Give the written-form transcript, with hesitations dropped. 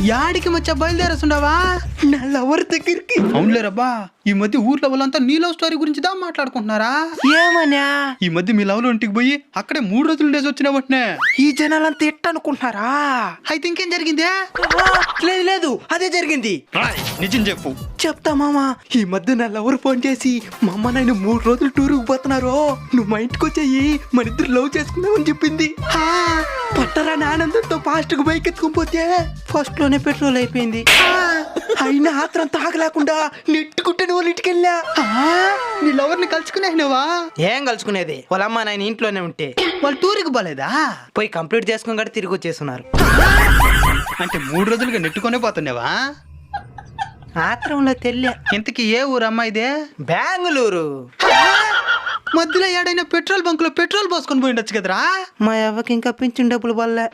యాడికి మచ్చా బయలుదేరేస్తుండవా? నా లవర్ దగ్గరికి. అవునులేరబ్బా, ఈ మధ్య ఊర్లో వాళ్ళంతా నీ లవ్ స్టోరీ గురించి దా మాట్లాడుకుంటున్నారా? ఏమన్నా ఈ మధ్య మీ లవ్ లో ఇంటికి పోయి అక్కడే 3 రోజులు ఉండేసి వచ్చిన వెంటనే ఈ జనాలంతా ఎట్టనుకుంటున్నారా? అయితే ఇంకేం జరిగిందే? లేదు లేదు, అదే జరిగింది. నిజం చెప్పు. చెప్తా మామా. ఈ మధ్య నా లవర్ ఫోన్ చేసి మా అమ్మ నాయన 3 రోజులు టూర్కి పోతున్నారు, నువ్వు మా ఇంటికి వచ్చేయి, మన ఇద్దరు లవ్ చేసుకుందామని చెప్పింది. పట్టరాని ఆనందంతో ఫాస్ట్ గా బైక్ ఎత్తుకుని పోతే ఫస్ట్ లోనే పెట్రోల్ అయిపోయింది. అయినా ఆత్రం తాగలేకుండా నెట్టుకుంటే వాళ్ళ ఇంటికి వెళ్ళా. నీ లవర్ ని కలుసుకునేవా? ఏం కలుసుకునేది, వాళ్ళ అమ్మ నాయన ఇంట్లోనే ఉంటే వాళ్ళు టూర్కి పోలేదా? పోయి కంప్లీట్ చేసుకుని కూడా తిరిగి వచ్చేస్తున్నారు. అంటే 3 రోజులుగా నెట్టుకునే పోతున్నావా? ఆత్రంలో తెల్లే. ఇంతకీ ఏ ఊరు అమ్మాయిదే? బెంగళూరు. మధ్యలో ఏడైనా పెట్రోల్ బంక్ లో పెట్రోల్ పోసుకొని పోయిండొచ్చు కదరా? మా అవ్వకి ఇంకా పింఛన్ డబ్బులు వల్ల